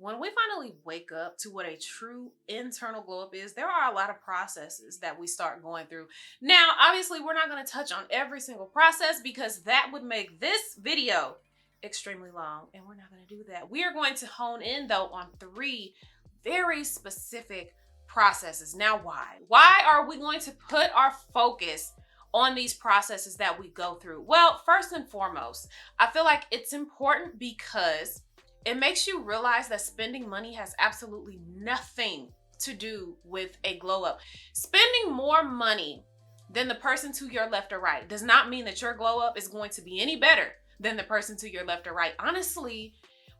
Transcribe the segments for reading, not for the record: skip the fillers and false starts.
when we finally wake up to what a true internal glow up is, there are a lot of processes that we start going through. Now, obviously, we're not going to touch on every single process because that would make this video extremely long, and we're not going to do that. We are going to hone in, though, on 3 very specific processes. Now, why? Why are we going to put our focus on these processes that we go through? Well, first and foremost, I feel like it's important because it makes you realize that spending money has absolutely nothing to do with a glow up. Spending more money than the person to your left or right does not mean that your glow up is going to be any better than the person to your left or right. Honestly,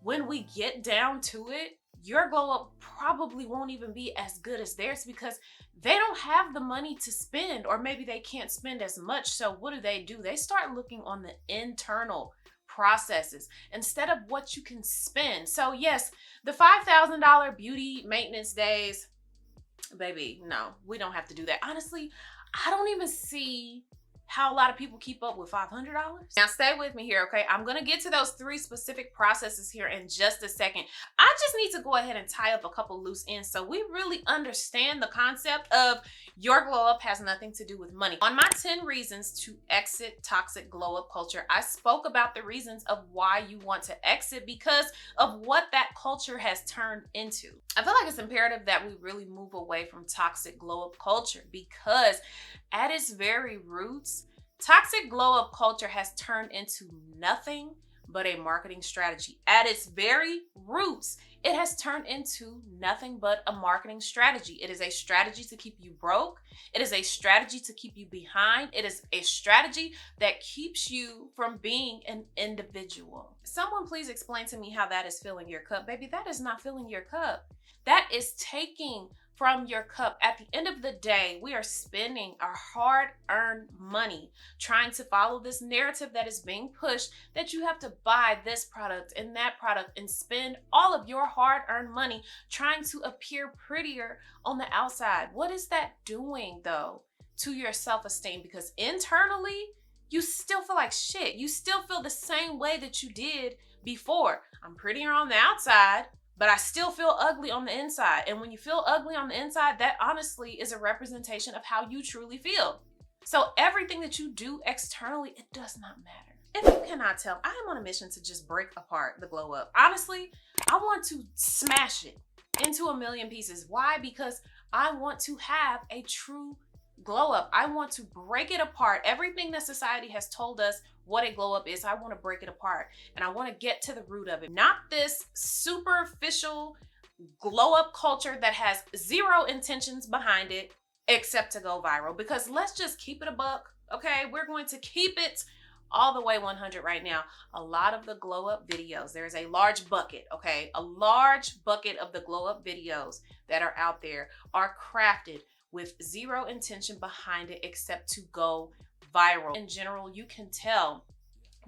when we get down to it, your glow up probably won't even be as good as theirs because they don't have the money to spend, or maybe they can't spend as much. So what do? They start looking on the internal processes instead of what you can spend. So yes, the $5,000 beauty maintenance days, baby, no, we don't have to do that. Honestly, I don't even see how a lot of people keep up with $500. Now stay with me here, okay? I'm gonna get to those 3 specific processes here in just a second. I just need to go ahead and tie up a couple loose ends so we really understand the concept of your glow up has nothing to do with money. On my 10 reasons to exit toxic glow up culture, I spoke about the reasons of why you want to exit because of what that culture has turned into. I feel like it's imperative that we really move away from toxic glow up culture because at its very roots, toxic glow up culture has turned into nothing but a marketing strategy. At its very roots, it has turned into nothing but a marketing strategy. It is a strategy to keep you broke. It is a strategy to keep you behind. It is a strategy that keeps you from being an individual. Someone please explain to me how that is filling your cup. Baby, that is not filling your cup. That is taking from your cup. At the end of the day, we are spending our hard-earned money trying to follow this narrative that is being pushed that you have to buy this product and that product and spend all of your hard-earned money trying to appear prettier on the outside. What is that doing, though, to your self-esteem? Because internally, you still feel like shit. You still feel the same way that you did before. I'm prettier on the outside, but I still feel ugly on the inside. And when you feel ugly on the inside, that honestly is a representation of how you truly feel. So everything that you do externally, it does not matter. If you cannot tell, I am on a mission to just break apart the glow up. Honestly, I want to smash it into a million pieces. Why? Because I want to have a true glow up. I want to break it apart. Everything that society has told us what a glow up is, I want to break it apart and I want to get to the root of it. Not this superficial glow up culture that has zero intentions behind it except to go viral. Because let's just keep it a buck, okay? We're going to keep it all the way 100 right now. A lot of the glow up videos, there's a large bucket, okay? A large bucket of the glow up videos that are out there are crafted with zero intention behind it except to go viral. In general, you can tell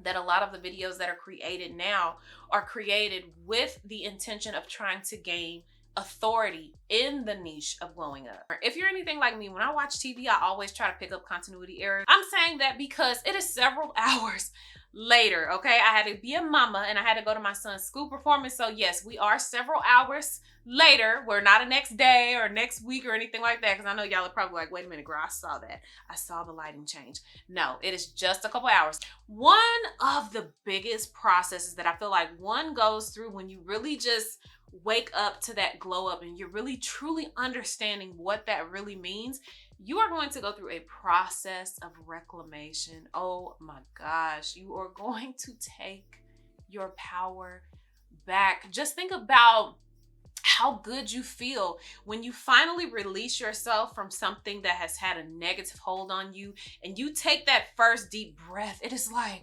that a lot of the videos that are created now are created with the intention of trying to gain authority in the niche of glowing up. If you're anything like me, when I watch TV, I always try to pick up continuity errors. I'm saying that because it is several hours later, okay? I had to be a mama and I had to go to my son's school performance. So yes, we are several hours later. We're not a next day or next week or anything like that, because I know y'all are probably like, wait a minute, girl, I saw that. I saw the lighting change. No, it is just a couple hours. One of the biggest processes that I feel like one goes through when you really just wake up to that glow up and you're really truly understanding what that really means, you are going to go through a process of reclamation. Oh my gosh, you are going to take your power back. Just think about how good you feel when you finally release yourself from something that has had a negative hold on you and you take that first deep breath. It is like,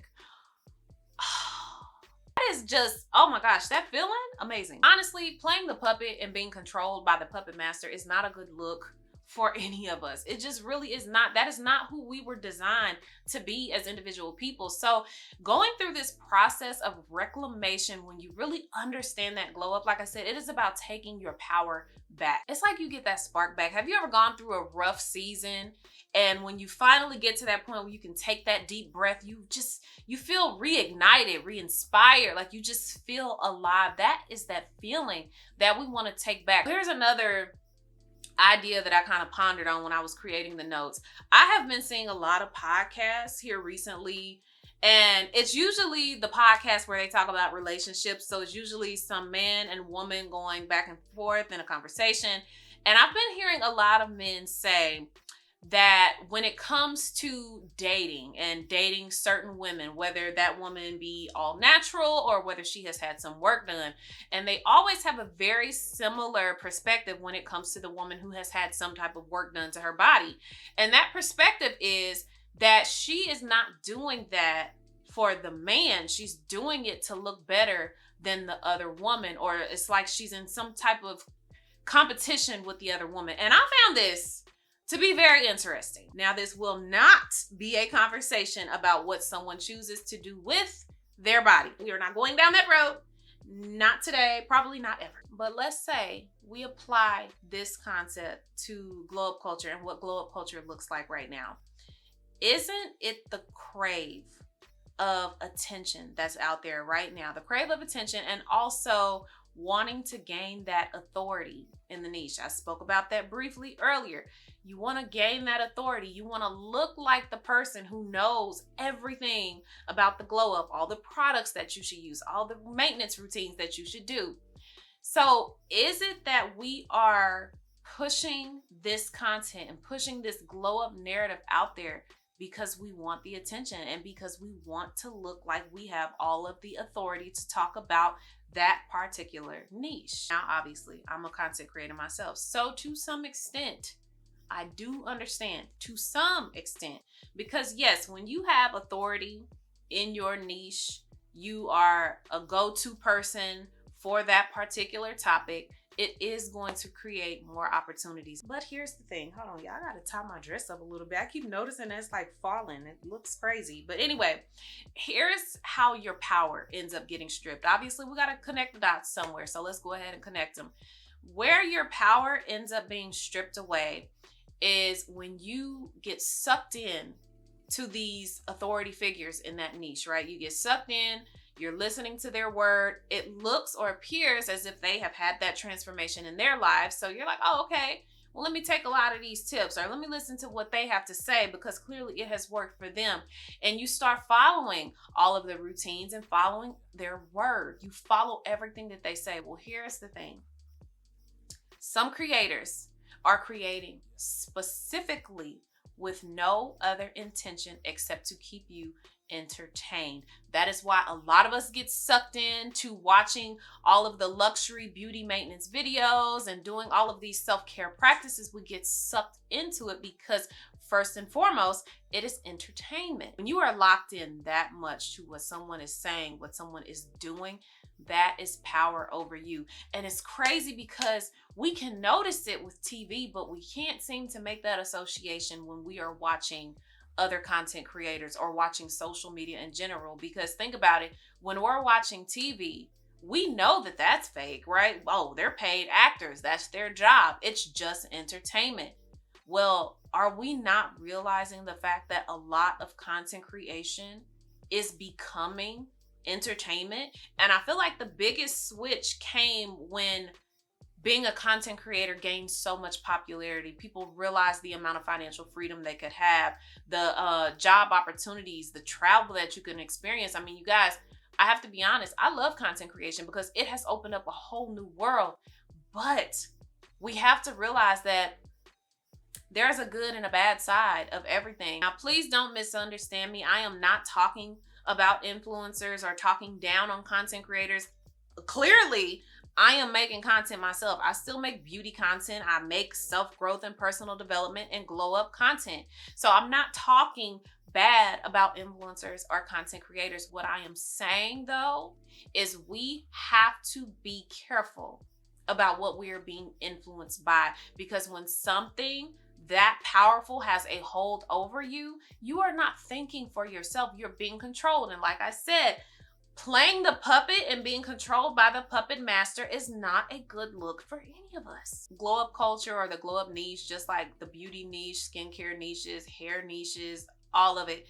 that is just, oh my gosh, that feeling, amazing. Honestly, playing the puppet and being controlled by the puppet master is not a good look for any of us. It just really is not. That is not who we were designed to be as individual people. So going through this process of reclamation, when you really understand that glow up, like I said, it is about taking your power back. It's like you get that spark back. Have you ever gone through a rough season, and when you finally get to that point where you can take that deep breath, you feel reignited, re-inspired, like you just feel alive? That is that feeling that we want to take back. Here's another idea that I kind of pondered on when I was creating the notes. I have been seeing a lot of podcasts here recently, and it's usually the podcast where they talk about relationships. So it's usually some man and woman going back and forth in a conversation. And I've been hearing a lot of men say that when it comes to dating and dating certain women, whether that woman be all natural or whether she has had some work done, and they always have a very similar perspective when it comes to the woman who has had some type of work done to her body. And that perspective is that she is not doing that for the man. She's doing it to look better than the other woman, or it's like she's in some type of competition with the other woman. And I found this to be very interesting. Now, this will not be a conversation about what someone chooses to do with their body. We are not going down that road. Not today, probably not ever. But let's say we apply this concept to glow up culture and what glow up culture looks like right now. Isn't it the crave of attention that's out there right now? The crave of attention, and also wanting to gain that authority in the niche. I spoke about that briefly earlier. You want to gain that authority. You want to look like the person who knows everything about the glow up, all the products that you should use, all the maintenance routines that you should do. So is it that we are pushing this content and pushing this glow up narrative out there because we want the attention and because we want to look like we have all of the authority to talk about that particular niche? Now, obviously, I'm a content creator myself, so to some extent, I do understand, to some extent, because yes, when you have authority in your niche, you are a go-to person for that particular topic, it is going to create more opportunities. But here's the thing. Hold on, y'all. I gotta tie my dress up a little bit. I keep noticing it's like falling. It looks crazy. But anyway, here's how your power ends up getting stripped. Obviously, we gotta connect the dots somewhere. So let's go ahead and connect them. Where your power ends up being stripped away is when you get sucked in to these authority figures in that niche, right? You get sucked in, you're listening to their word. It looks or appears as if they have had that transformation in their lives. So you're like, oh, okay, well, let me take a lot of these tips, or let me listen to what they have to say because clearly it has worked for them. And you start following all of the routines and following their word. You follow everything that they say. Well, here's the thing. Some creators are creating specifically with no other intention except to keep you entertained. That is why a lot of us get sucked into watching all of the luxury beauty maintenance videos and doing all of these self-care practices. We get sucked into it because first and foremost, it is entertainment. When you are locked in that much to what someone is saying, what someone is doing, that is power over you. And it's crazy because we can notice it with TV, but we can't seem to make that association when we are watching other content creators or watching social media in general. Because think about it, when we're watching TV, we know that that's fake, right? Oh, they're paid actors. That's their job. It's just entertainment. Well, are we not realizing the fact that a lot of content creation is becoming entertainment? And I feel like the biggest switch came when being a content creator gained so much popularity. People realized the amount of financial freedom they could have, the job opportunities, the travel that you can experience. I mean, you guys, I have to be honest, I love content creation because it has opened up a whole new world. But we have to realize that there's a good and a bad side of everything. Now, please don't misunderstand me. I am not talking about influencers or talking down on content creators. Clearly, I am making content myself. I still make beauty content. I make self-growth and personal development and glow up content. So I'm not talking bad about influencers or content creators. What I am saying though, is we have to be careful about what we are being influenced by, because when something that powerful, has a hold over you, you are not thinking for yourself. You're being controlled. And like I said, playing the puppet and being controlled by the puppet master is not a good look for any of us. Glow up culture, or the glow up niche, just like the beauty niche, skincare niches, hair niches, all of it.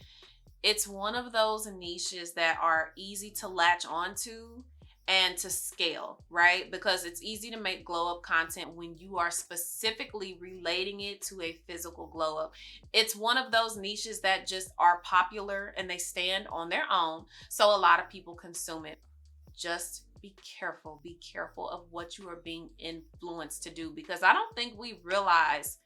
It's one of those niches that are easy to latch onto and to scale, right? Because it's easy to make glow up content when you are specifically relating it to a physical glow up. It's one of those niches that just are popular and they stand on their own, so a lot of people consume it. Just be careful of what you are being influenced to do, because I don't think we realize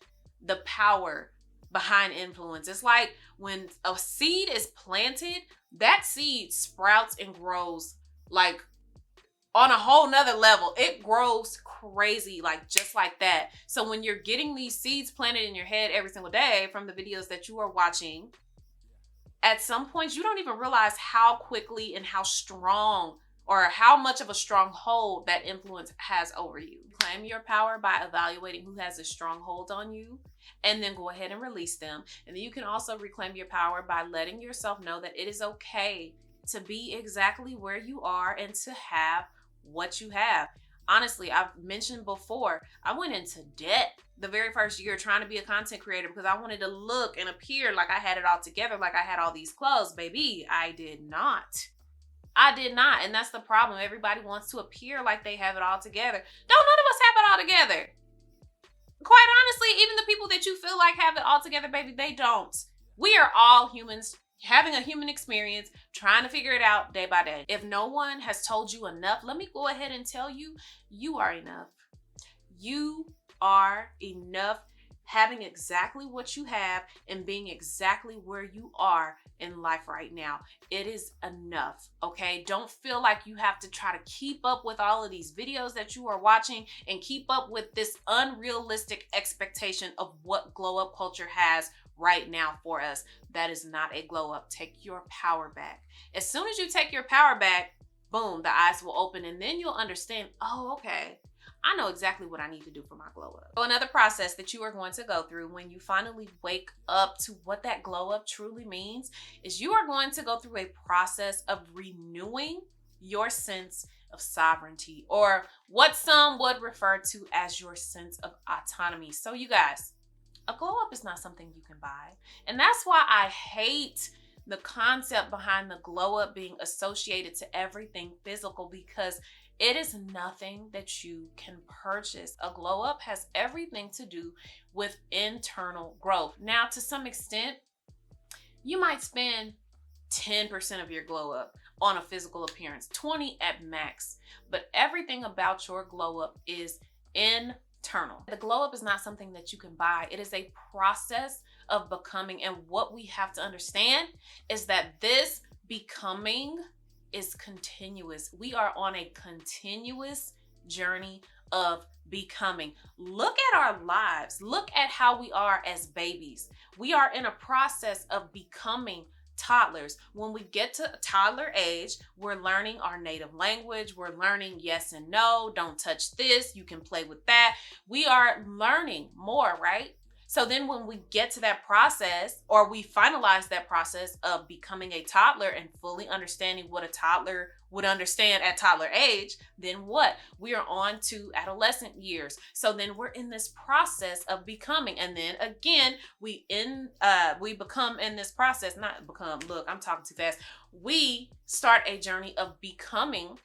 the power behind influence. It's like when a seed is planted, that seed sprouts and grows like on a whole nother level. It grows crazy, like just like that. So when you're getting these seeds planted in your head every single day from the videos that you are watching, at some point you don't even realize how quickly and how strong, or how much of a strong hold that influence has over you. Claim your power by evaluating who has a strong hold on you, and then go ahead and release them. And then you can also reclaim your power by letting yourself know that it is okay to be exactly where you are and to have what you have. Honestly, I've mentioned before, I went into debt the very first year trying to be a content creator because I wanted to look and appear like I had it all together, like I had all these clothes. Baby, I did not. And that's the problem. Everybody wants to appear like they have it all together. Don't none of us have it all together. Quite honestly, even the people that you feel like have it all together, baby, they don't. We are all humans having a human experience, trying to figure it out day by day. If no one has told you enough, let me go ahead and tell you, you are enough. You are enough. Having exactly what you have and being exactly where you are in life right now, it is enough, okay? Don't feel like you have to try to keep up with all of these videos that you are watching and keep up with this unrealistic expectation of what glow up culture has right now for us. That is not a glow up. Take your power back. As soon as you take your power back, boom, the eyes will open, and then you'll understand, oh, okay, I know exactly what I need to do for my glow up. So another process that you are going to go through when you finally wake up to what that glow up truly means is you are going to go through a process of renewing your sense of sovereignty, or what some would refer to as your sense of autonomy. So you guys, a glow up is not something you can buy. And that's why I hate the concept behind the glow up being associated to everything physical, because it is nothing that you can purchase. A glow up has everything to do with internal growth. Now, to some extent, you might spend 10% of your glow up on a physical appearance, 20 at max, but everything about your glow up is internal. The glow up is not something that you can buy. It is a process of becoming. And what we have to understand is that this becoming is continuous. We are on a continuous journey of becoming. Look at our lives. Look at how we are as babies. We are in a process of becoming toddlers. When we get to toddler age, we're learning our native language. We're learning yes and no. Don't touch this. You can play with that. We are learning more, right? So then when we get to that process, or we finalize that process of becoming a toddler and fully understanding what a toddler would understand at toddler age, then what? We are on to adolescent years. So then we're in this process of becoming. And then again, we become in this process, not become, look, I'm talking too fast. We start a journey of becoming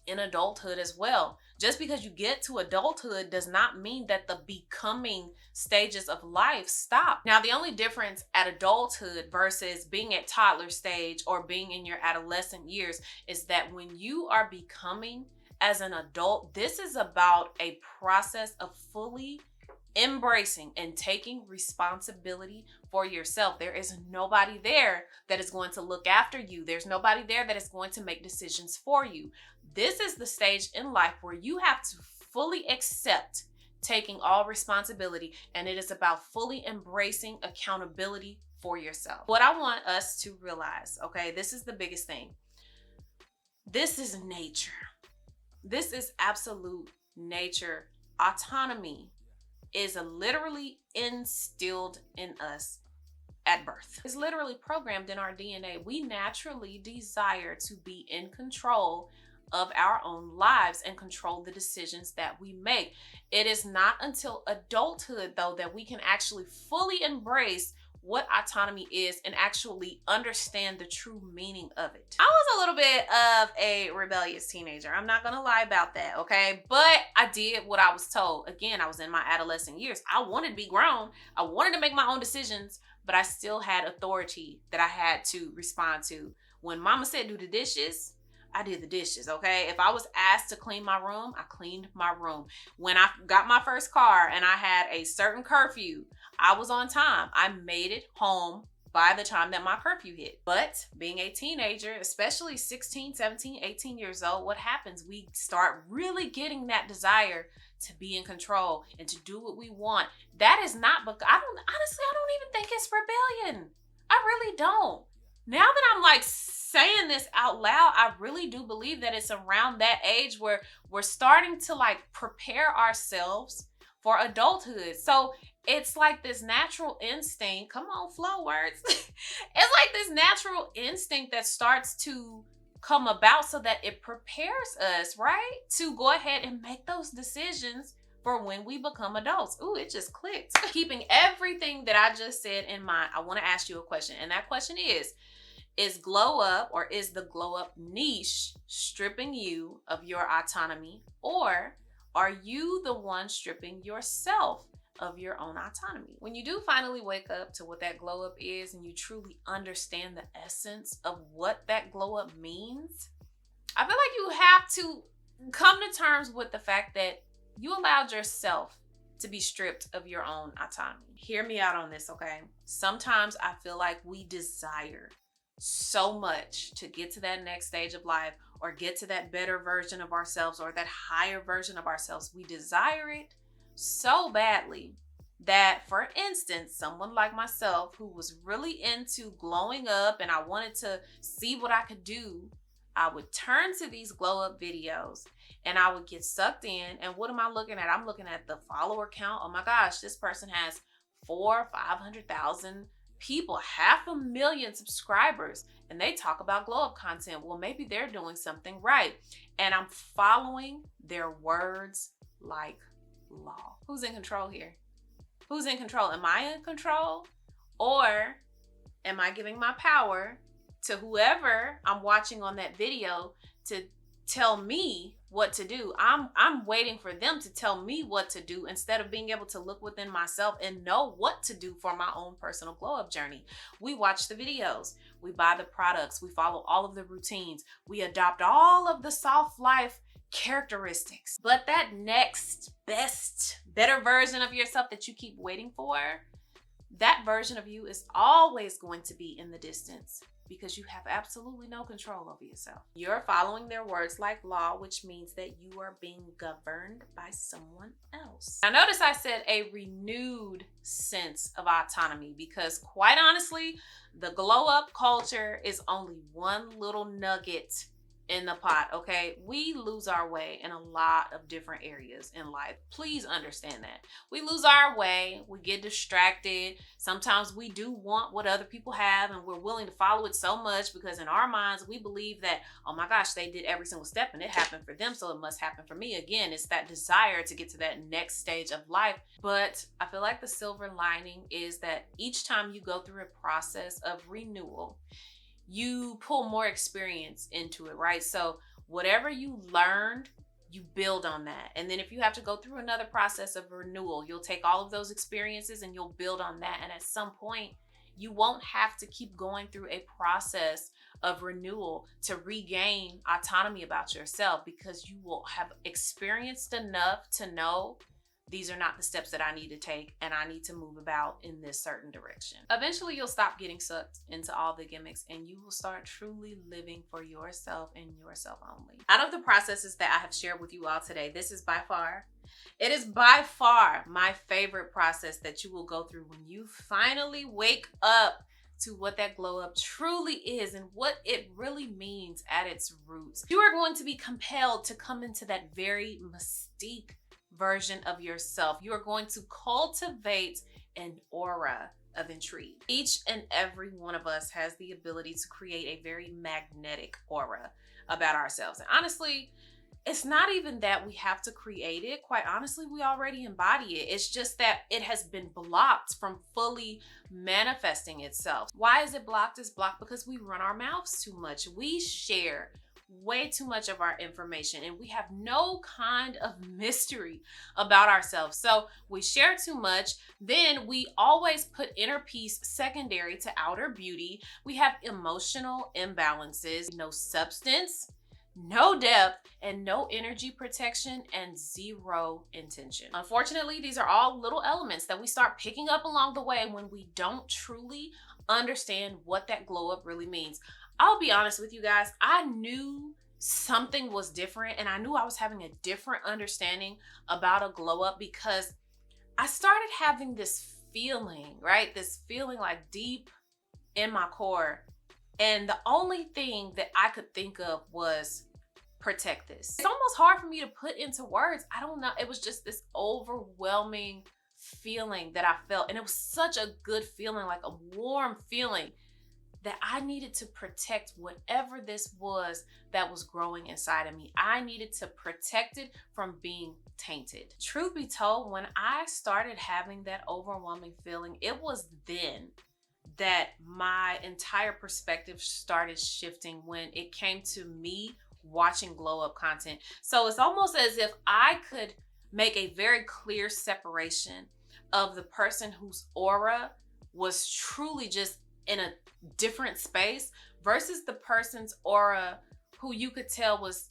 in adulthood as well. Just because you get to adulthood does not mean that the becoming stages of life stop. Now, the only difference at adulthood versus being at toddler stage or being in your adolescent years is that when you are becoming as an adult, this is about a process of fully embracing and taking responsibility for yourself. There is nobody there that is going to look after you. There's nobody there that is going to make decisions for you. This is the stage in life where you have to fully accept taking all responsibility, and it is about fully embracing accountability for yourself. What I want us to realize, okay, this is the biggest thing. This is nature. This is absolute nature. Autonomy is literally instilled in us at birth. It's literally programmed in our DNA. We naturally desire to be in control of our own lives and control the decisions that we make. It is not until adulthood, though, that we can actually fully embrace what autonomy is and actually understand the true meaning of it. I was a little bit of a rebellious teenager. I'm not gonna lie about that, okay? But I did what I was told. Again, I was in my adolescent years. I wanted to be grown. I wanted to make my own decisions, but I still had authority that I had to respond to. When mama said do the dishes, I did the dishes, okay? If I was asked to clean my room, I cleaned my room. When I got my first car and I had a certain curfew, I was on time. I made it home by the time that my curfew hit. But being a teenager, especially 16, 17, 18 years old, what happens? We start really getting that desire to be in control and to do what we want. That is not, but I don't even think it's rebellion. I really don't. Now that I'm like saying this out loud, I really do believe that it's around that age where we're starting to like prepare ourselves for adulthood. So it's like this natural instinct. Come on, flow words. It's like this natural instinct that starts to come about so that it prepares us, right? To go ahead and make those decisions for when we become adults. Ooh, it just clicked. Keeping everything that I just said in mind, I want to ask you a question. And that question is glow up, or is the glow up niche stripping you of your autonomy, or are you the one stripping yourself of your own autonomy? When you do finally wake up to what that glow up is and you truly understand the essence of what that glow up means, I feel like you have to come to terms with the fact that you allowed yourself to be stripped of your own autonomy. Hear me out on this, okay? Sometimes I feel like we desire so much to get to that next stage of life or get to that better version of ourselves or that higher version of ourselves. We desire it so badly that, for instance, someone like myself who was really into glowing up and I wanted to see what I could do, I would turn to these glow up videos and I would get sucked in. And what am I looking at? I'm looking at the follower count. Oh my gosh, this person has 400,000-500,000 people, 500,000 subscribers, and they talk about glow up content. Well, maybe they're doing something right. And I'm following their words like law. Who's in control here? Who's in control? Am I in control? Or am I giving my power to whoever I'm watching on that video to tell me what to do? I'm waiting for them to tell me what to do instead of being able to look within myself and know what to do for my own personal glow up journey. We watch the videos, we buy the products, we follow all of the routines, we adopt all of the soft life characteristics. But that next best, better version of yourself that you keep waiting for, that version of you is always going to be in the distance because you have absolutely no control over yourself. You're following their words like law, which means that you are being governed by someone else. Now, notice I said a renewed sense of autonomy because, quite honestly, the glow up culture is only one little nugget in the pot, okay? We lose our way in a lot of different areas in life. Please understand that. We lose our way, we get distracted. Sometimes we do want what other people have and we're willing to follow it so much because in our minds, we believe that, oh my gosh, they did every single step and it happened for them, so it must happen for me. Again, it's that desire to get to that next stage of life. But I feel like the silver lining is that each time you go through a process of renewal, you pull more experience into it, right? So whatever you learned, you build on that. And then if you have to go through another process of renewal, you'll take all of those experiences and you'll build on that. And at some point, you won't have to keep going through a process of renewal to regain autonomy about yourself because you will have experienced enough to know these are not the steps that I need to take and I need to move about in this certain direction. Eventually, you'll stop getting sucked into all the gimmicks and you will start truly living for yourself and yourself only. Out of the processes that I have shared with you all today, this is by far my favorite process that you will go through when you finally wake up to what that glow up truly is and what it really means at its roots. You are going to be compelled to come into that very mystique version of yourself. You are going to cultivate an aura of intrigue. Each and every one of us has the ability to create a very magnetic aura about ourselves. And honestly, it's not even that we have to create it. Quite honestly, we already embody it. It's just that it has been blocked from fully manifesting itself. Why is it blocked? It's blocked because we run our mouths too much. We share way too much of our information and we have no kind of mystery about ourselves. So we share too much. Then we always put inner peace secondary to outer beauty. We have emotional imbalances, no substance, no depth, and no energy protection, and zero intention. Unfortunately, these are all little elements that we start picking up along the way when we don't truly understand what that glow up really means. I'll be honest with you guys, I knew something was different and I knew I was having a different understanding about a glow up because I started having this feeling, right? This feeling like deep in my core. And the only thing that I could think of was protect this. It's almost hard for me to put into words. I don't know. It was just this overwhelming feeling that I felt. And it was such a good feeling, like a warm feeling that I needed to protect whatever this was that was growing inside of me. I needed to protect it from being tainted. Truth be told, when I started having that overwhelming feeling, it was then that my entire perspective started shifting when it came to me watching glow up content. So it's almost as if I could make a very clear separation of the person whose aura was truly just in a different space versus the person's aura who you could tell was,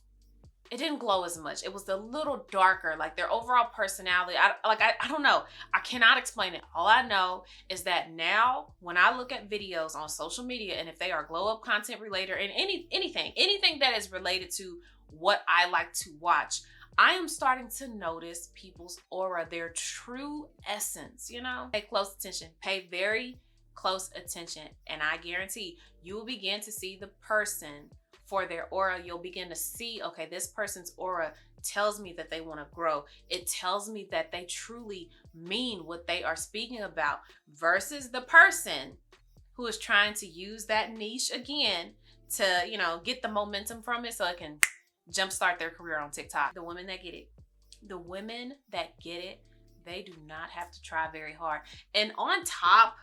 it didn't glow as much. It was a little darker, like their overall personality. I don't know. I cannot explain it. All I know is that now when I look at videos on social media, and if they are glow up content related and anything that is related to what I like to watch, I am starting to notice people's aura, their true essence, you know? Pay close attention. Pay very close attention. And I guarantee you will begin to see the person for their aura. You'll begin to see, okay, this person's aura tells me that they want to grow. It tells me that they truly mean what they are speaking about versus the person who is trying to use that niche again to, you know, get the momentum from it so it can jumpstart their career on TikTok. The women that get it, they do not have to try very hard. And on top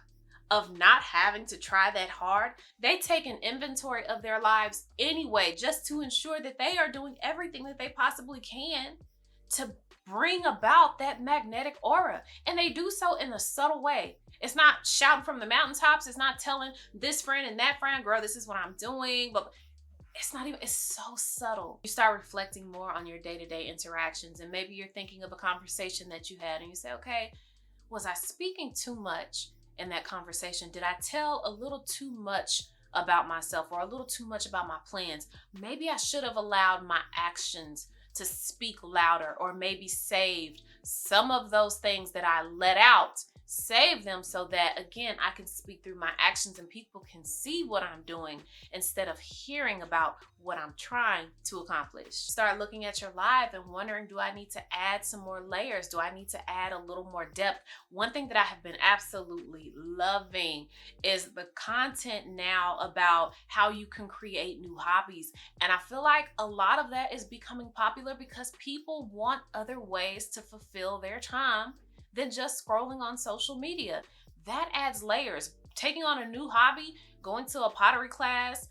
of not having to try that hard, they take an inventory of their lives anyway, just to ensure that they are doing everything that they possibly can to bring about that magnetic aura. And they do so in a subtle way. It's not shouting from the mountaintops. It's not telling this friend and that friend, girl, this is what I'm doing. But it's so subtle. You start reflecting more on your day-to-day interactions, and maybe you're thinking of a conversation that you had and you say, okay, was I speaking too much in that conversation? Did I tell a little too much about myself or a little too much about my plans? Maybe I should have allowed my actions to speak louder, or maybe saved some of those things that I let out, save them so that, again, I can speak through my actions and people can see what I'm doing instead of hearing about what I'm trying to accomplish. Start looking at your life and wondering, do I need to add some more layers? Do I need to add a little more depth? One thing that I have been absolutely loving is the content now about how you can create new hobbies. And I feel like a lot of that is becoming popular because people want other ways to fulfill their time than just scrolling on social media. That adds layers. Taking on a new hobby, going to a pottery class,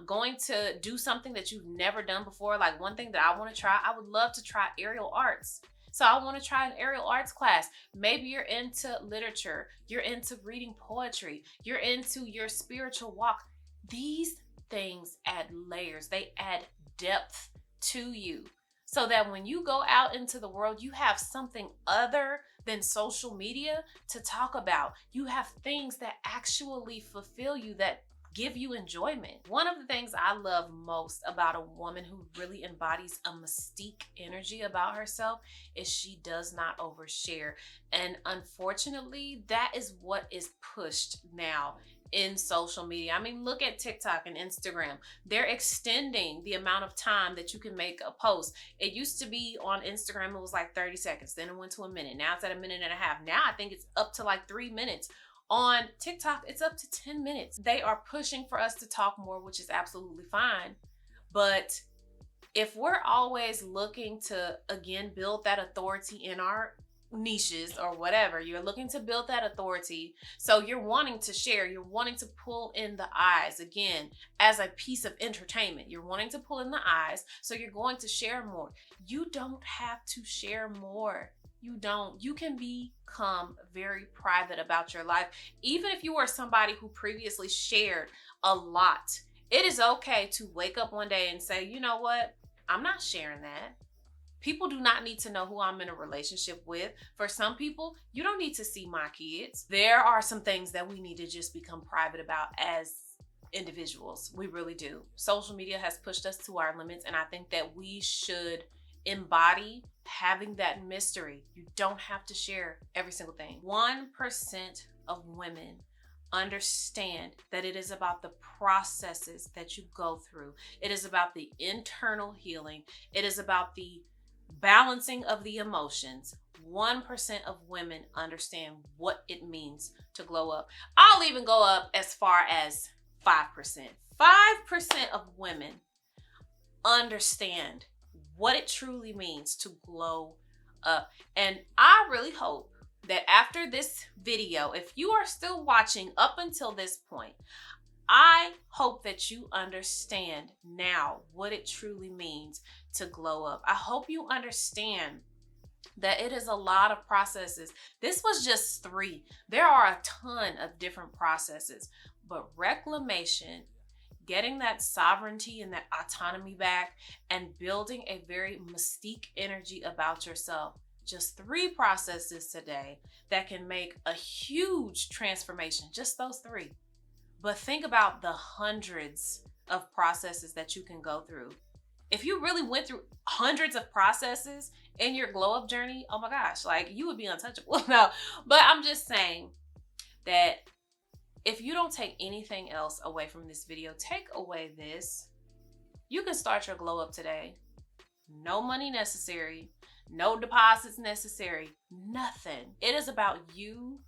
going to do something that you've never done before. Like one thing that I want to try, I would love to try aerial arts. So I want to try an aerial arts class. Maybe you're into literature, you're into reading poetry, you're into your spiritual walk. These things add layers, they add depth to you, so that when you go out into the world, you have something other than social media to talk about. You have things that actually fulfill you, that give you enjoyment. One of the things I love most about a woman who really embodies a mystique energy about herself is she does not overshare. And unfortunately, that is what is pushed now in social media. I mean, look at TikTok and Instagram. They're extending the amount of time that you can make a post. It used to be on Instagram, it was like 30 seconds. Then it went to a minute. Now it's at a minute and a half. Now I think it's up to like 3 minutes. On TikTok, it's up to 10 minutes. They are pushing for us to talk more, which is absolutely fine. But if we're always looking to, again, build that authority in our niches or whatever, you're looking to build that authority, so you're wanting to share, you're wanting to pull in the eyes, again, as a piece of entertainment, you're wanting to pull in the eyes, so you're going to share more. You don't have to share more. You don't. You can become very private about your life. Even if you were somebody who previously shared a lot, it is okay to wake up one day and say, you know what? I'm not sharing that. People do not need to know who I'm in a relationship with. For some people, you don't need to see my kids. There are some things that we need to just become private about as individuals. We really do. Social media has pushed us to our limits, and I think that we should embody having that mystery. You don't have to share every single thing. 1% of women understand that it is about the processes that you go through. It is about the internal healing. It is about the balancing of the emotions. 1% of women understand what it means to glow up. I'll even go up as far as 5%. 5% of women understand what it truly means to glow up. And I really hope that after this video, if you are still watching up until this point, I hope that you understand now what it truly means to glow up. I hope you understand that it is a lot of processes. This was just 3. There are a ton of different processes, but reclamation, getting that sovereignty and that autonomy back, and building a very mystique energy about yourself. Just 3 processes today that can make a huge transformation. Just those 3. But think about the hundreds of processes that you can go through. If you really went through hundreds of processes in your glow up journey, oh my gosh, like you would be untouchable. No, but I'm just saying that if you don't take anything else away from this video, take away this. You can start your glow up today. No money necessary, no deposits necessary, nothing. It is about you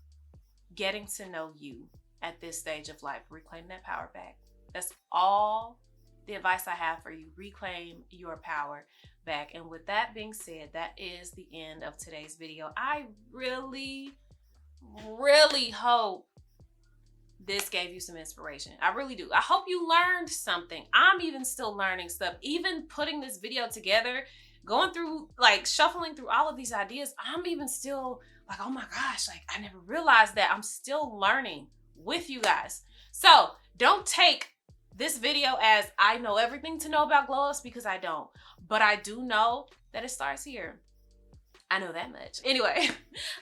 getting to know you at this stage of life. Reclaim that power back. That's all the advice I have for you. Reclaim your power back. And with that being said, that is the end of today's video. I really hope this gave you some inspiration. I really do. I hope you learned something. I'm even still learning stuff. Even putting this video together, going through, like shuffling through all of these ideas, I'm even still like, oh my gosh, like I never realized that. I'm still learning with you guys. So don't take this video as I know everything to know about glow ups, because I don't. But I do know that it starts here. I know that much. Anyway,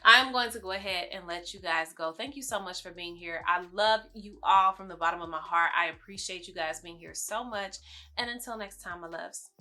I'm going to go ahead and let you guys go. Thank you so much for being here. I love you all from the bottom of my heart. I appreciate you guys being here so much. And until next time, my loves.